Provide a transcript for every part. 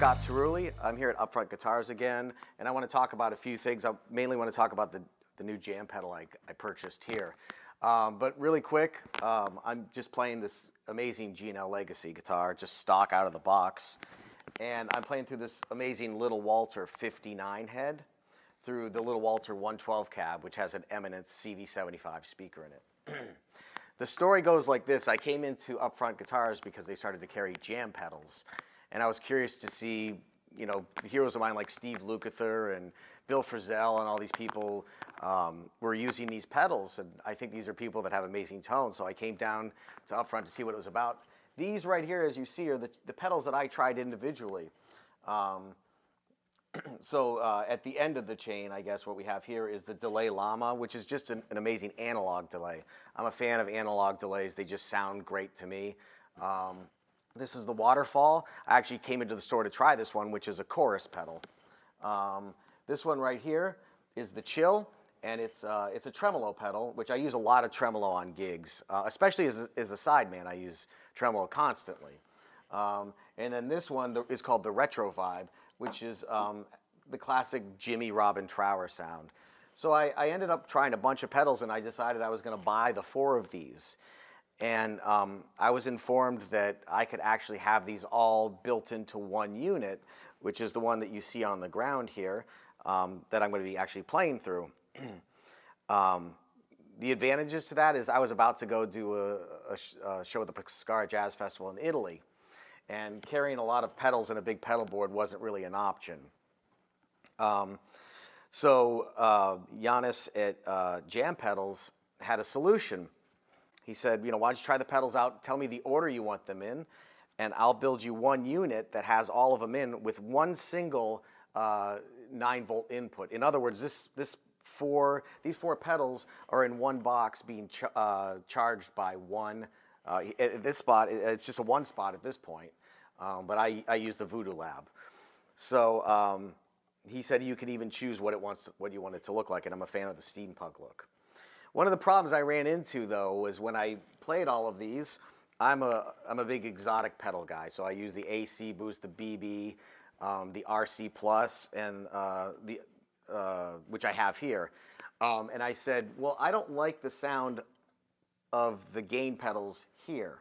Scott Tarulli. I'm here at UpFront Guitars again, and I want to talk about a few things. I mainly want to talk about the new jam pedal I purchased here. But really quick, I'm just playing this amazing G&L Legacy guitar, just stock out of the box. And I'm playing through this amazing Little Walter 59 head through the Little Walter 112 cab, which has an Eminence CV75 speaker in it. The story goes like this. I came into UpFront Guitars because they started to carry jam pedals. And I was curious to see, you know, heroes of mine like Steve Lukather and Bill Frisell and all these people were using these pedals. And I think these are people that have amazing tones. So I came down to UpFront to see what it was about. These right here, as you see, are the pedals that I tried individually. At the end of the chain, I guess what we have here is the delay Llama, which is just an amazing analog delay. I'm a fan of analog delays. They just sound great to me. This is the Waterfall. I actually came into the store to try this one, which is a chorus pedal. This one right here is the Chill, and it's a tremolo pedal, which I use a lot of tremolo on gigs, especially as a sideman. I use tremolo constantly. And then this one is called the RetroVibe, which is the classic Jimmy Robin Trower sound. So I ended up trying a bunch of pedals, and I decided I was going to buy the 4 of these. And I was informed that I could actually have these all built into one unit, which is the one that you see on the ground here, that I'm going to be actually playing through. The advantages to that is I was about to go do a show at the Pescara Jazz Festival in Italy, and carrying a lot of pedals and a big pedal board wasn't really an option. Giannis at Jam Pedals had a solution. He said, you know, why don't you try the pedals out, tell me the order you want them in, and I'll build you one unit that has all of them in with one single 9-volt input. In other words, these 4 pedals are in one box being charged by one. At this spot, it's just a one spot at this point, but I use the Voodoo Lab. So he said you could even choose what you want it to look like, and I'm a fan of the steampunk look. One of the problems I ran into, though, was when I played all of these, I'm a big exotic pedal guy, so I use the AC Boost, the BB, the RC Plus, and which I have here. And I said, well, I don't like the sound of the gain pedals here.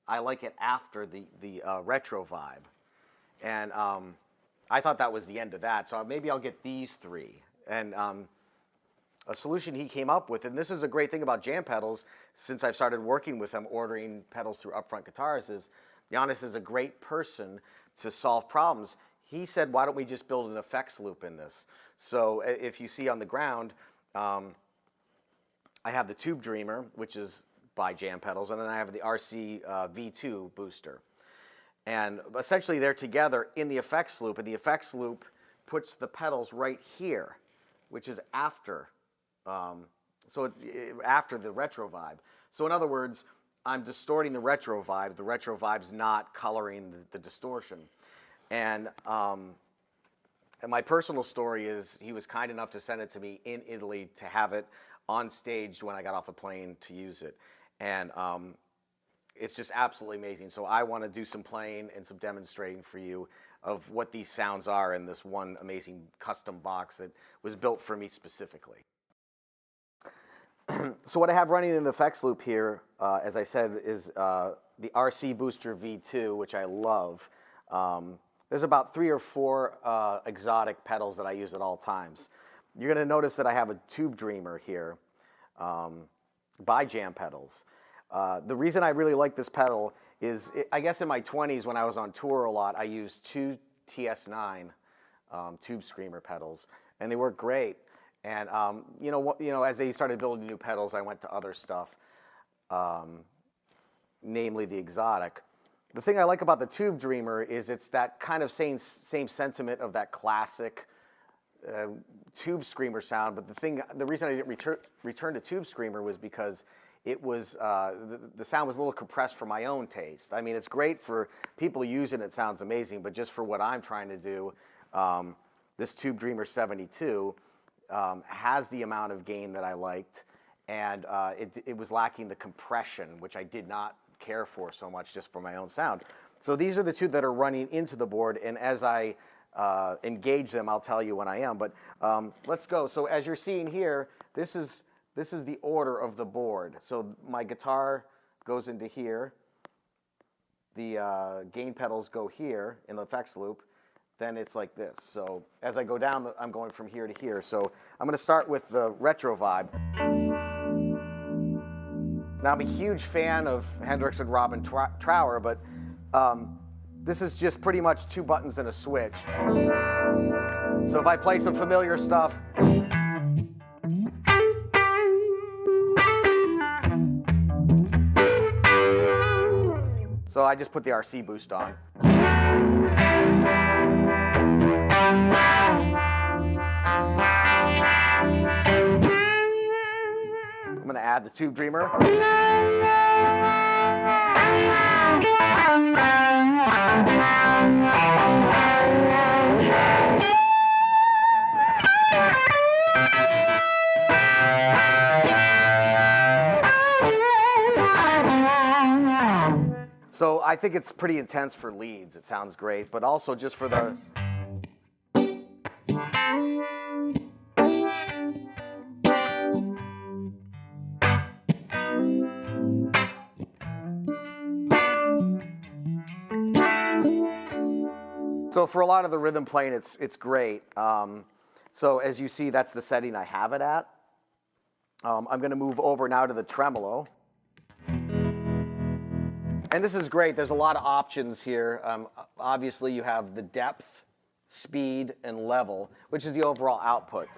I like it after the RetroVibe. And I thought that was the end of that, so maybe I'll get these 3. And a solution he came up with, and this is a great thing about jam pedals, since I've started working with them, ordering pedals through UpFront Guitars, is Giannis is a great person to solve problems. He said, why don't we just build an effects loop in this? So if you see on the ground, I have the Tube Dreamer, which is by Jam Pedals, and then I have the RC V2 booster. And essentially they're together in the effects loop, and the effects loop puts the pedals right here, which is after after the RetroVibe. So in other words, I'm distorting the RetroVibe. The RetroVibe's not coloring the distortion. And my personal story is he was kind enough to send it to me in Italy to have it on stage when I got off a plane to use it. And it's just absolutely amazing. So I want to do some playing and some demonstrating for you of what these sounds are in this one amazing custom box that was built for me specifically. So what I have running in the effects loop here, as I said, is the RC Booster V2, which I love. There's about 3 or 4 exotic pedals that I use at all times. You're going to notice that I have a Tube Dreamer here by Jam Pedals. The reason I really like this pedal is, I guess in my 20s when I was on tour a lot, I used 2 TS9 Tube Screamer pedals, and they work great. And you know, as they started building new pedals, I went to other stuff, namely the exotic. The thing I like about the Tube Dreamer is it's that kind of same sentiment of that classic Tube Screamer sound. But the reason I didn't return to Tube Screamer was because it was the sound was a little compressed for my own taste. I mean, it's great for people using it; it sounds amazing. But just for what I'm trying to do, this Tube Dreamer 72 has the amount of gain that I liked, and it was lacking the compression, which I did not care for so much just for my own sound. So these are the two that are running into the board, and as I engage them, I'll tell you when I am. But let's go. So as you're seeing here, this is the order of the board. So my guitar goes into here. The gain pedals go here in the effects loop. Then it's like this. So as I go down, I'm going from here to here. So I'm going to start with the RetroVibe. Now, I'm a huge fan of Hendrix and Robin Trower, but this is just pretty much 2 buttons and a switch. So if I play some familiar stuff, so I just put the RC boost on. I'm going to add the Tube Dreamer. So I think it's pretty intense for leads. It sounds great, but also just for the... So for a lot of the rhythm playing, it's great. So as you see, that's the setting I have it at. I'm going to move over now to the tremolo. And this is great. There's a lot of options here. Obviously, you have the depth, speed, and level, which is the overall output.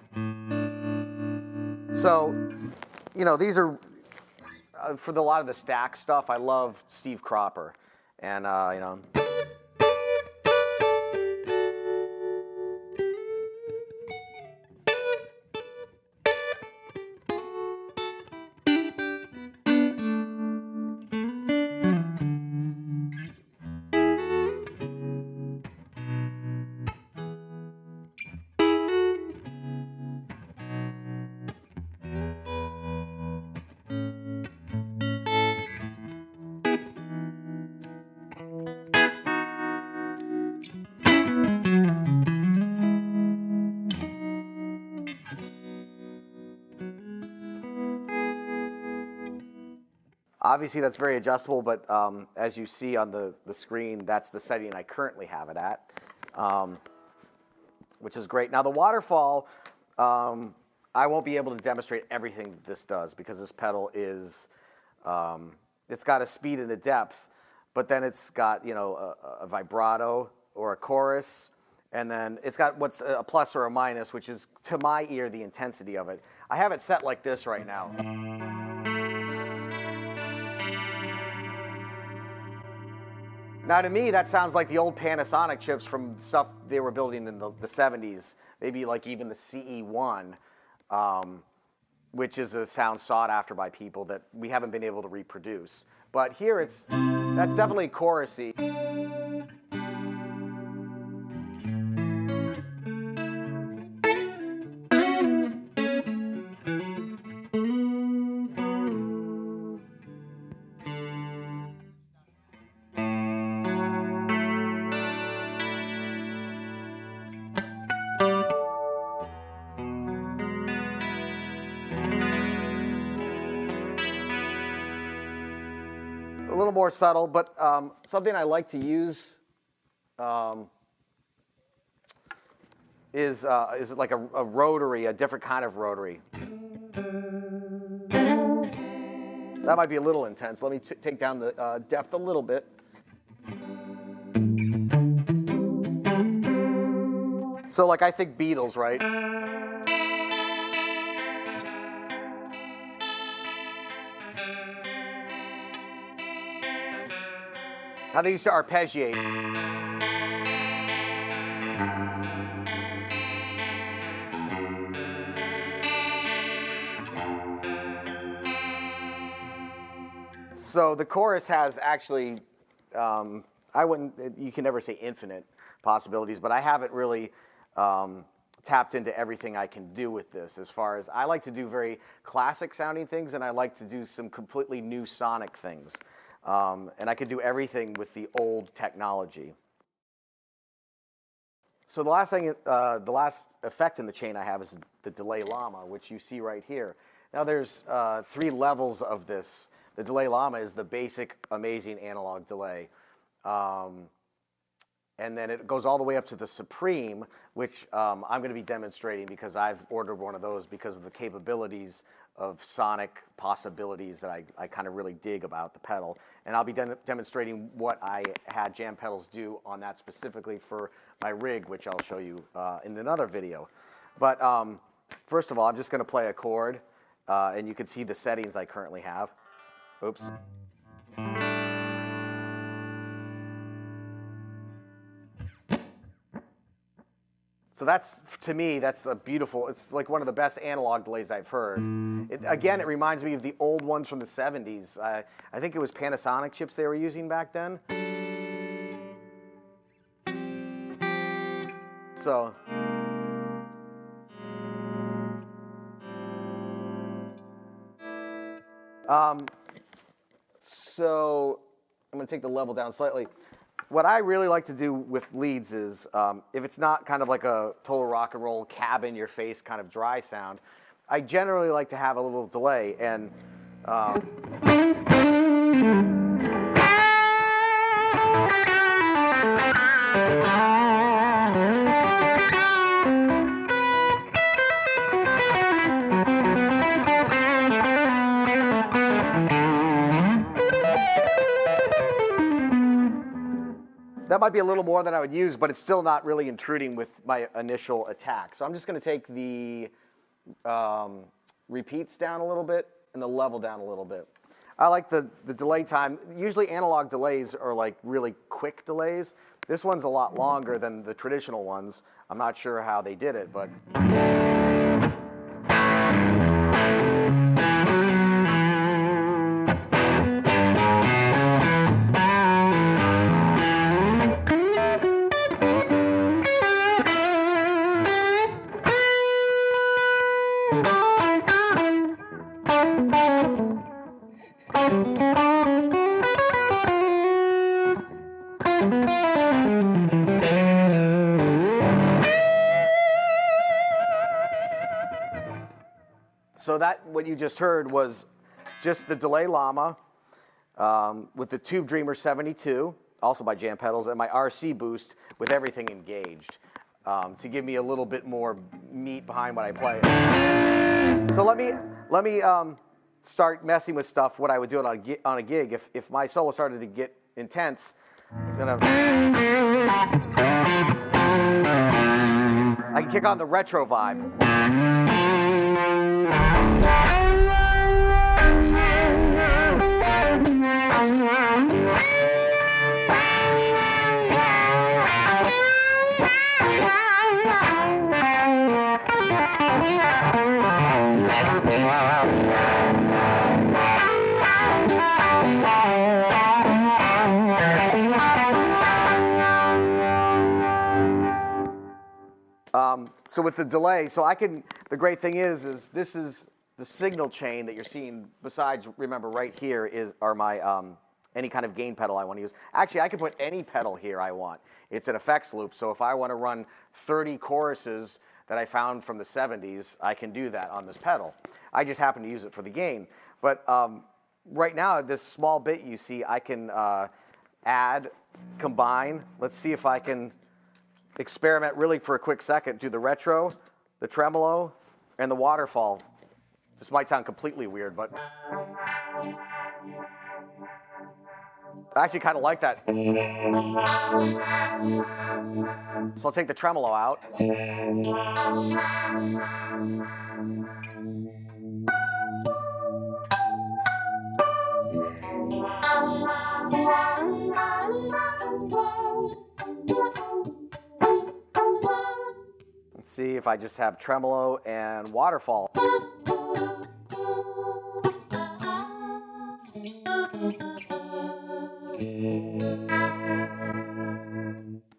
So, you know, these are, for a lot of the stack stuff, I love Steve Cropper. And, you know... Obviously, that's very adjustable, but as you see on the screen, that's the setting I currently have it at, which is great. Now, the Waterfall, I won't be able to demonstrate everything that this does because this pedal is, it's got a speed and a depth, but then it's got, you know, a vibrato or a chorus, and then it's got what's a plus or a minus, which is, to my ear, the intensity of it. I have it set like this right now. Now, to me, that sounds like the old Panasonic chips from stuff they were building in the 70s, maybe like even the CE1, which is a sound sought after by people that we haven't been able to reproduce. But here, that's definitely chorusy. A little more subtle, but something I like to use is like a rotary, a different kind of rotary. That might be a little intense. Let me take down the depth a little bit. So like I think Beatles, right? How they used to arpeggiate. So the chorus has actually, you can never say infinite possibilities, but I haven't really tapped into everything I can do with this as far as, I like to do very classic sounding things and I like to do some completely new sonic things. And I could do everything with the old technology. So the last effect in the chain I have is the delay Llama, which you see right here. Now there's 3 levels of this. The delay Llama is the basic, amazing analog delay. And then it goes all the way up to the Supreme, which I'm going to be demonstrating because I've ordered one of those because of the capabilities of sonic possibilities that I kind of really dig about the pedal. And I'll be demonstrating what I had jam pedals do on that specifically for my rig, which I'll show you in another video. But first of all, I'm just going to play a chord, and you can see the settings I currently have. Oops. So that's, to me, that's a beautiful, it's like one of the best analog delays I've heard. Again, it reminds me of the old ones from the 70s. I think it was Panasonic chips they were using back then. So. So I'm going to take the level down slightly. What I really like to do with leads is, if it's not kind of like a total rock and roll, cab in your face kind of dry sound, I generally like to have a little delay. And that might be a little more than I would use, but it's still not really intruding with my initial attack. So I'm just going to take the repeats down a little bit and the level down a little bit. I like the delay time. Usually analog delays are like really quick delays. This one's a lot longer than the traditional ones. I'm not sure how they did it, but. So that, what you just heard was just the delay Llama with the Tube Dreamer 72, also by Jam Pedals, and my RC boost with everything engaged to give me a little bit more meat behind what I play. So let me start messing with stuff, what I would do on a gig. If my solo started to get intense, I'm gonna. I can kick on the RetroVibe. So with the delay, the great thing is this is the signal chain that you're seeing. Besides, remember right here are my any kind of gain pedal I want to use. Actually, I can put any pedal here I want. It's an effects loop, so if I want to run 30 choruses that I found from the 70s, I can do that on this pedal. I just happen to use it for the gain. But right now, this small bit you see, I can add, combine. Let's see if I can experiment really for a quick second. Do the retro, the tremolo, and the waterfall. This might sound completely weird, but I actually kind of like that. So I'll take the tremolo out. Let's see if I just have tremolo and waterfall.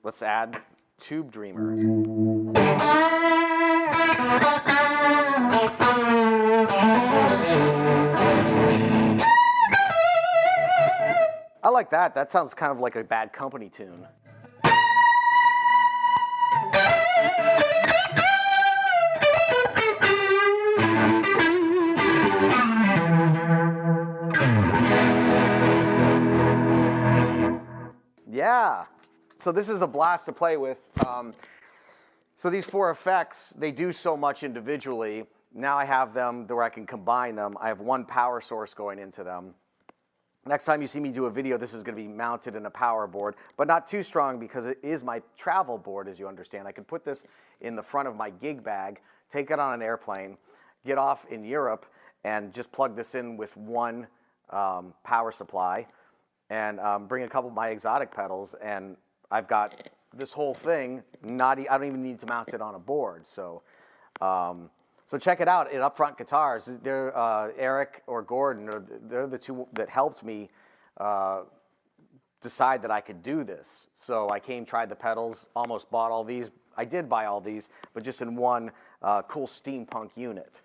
Let's add Tube Dreamer. like that. That sounds kind of like a Bad Company tune. Yeah. So this is a blast to play with. So these 4 effects, they do so much individually. Now I have them where I can combine them. I have one power source going into them. Next time you see me do a video, this is going to be mounted in a power board, but not too strong because it is my travel board, as you understand. I could put this in the front of my gig bag, take it on an airplane, get off in Europe, and just plug this in with one power supply, and bring a couple of my exotic pedals, and I've got this whole thing. I don't even need to mount it on a board. So, so check it out at UpFront Guitars. They're Eric or Gordon, they're the 2 that helped me decide that I could do this. So I came, tried the pedals, almost bought all these. I did buy all these, but just in one cool steampunk unit.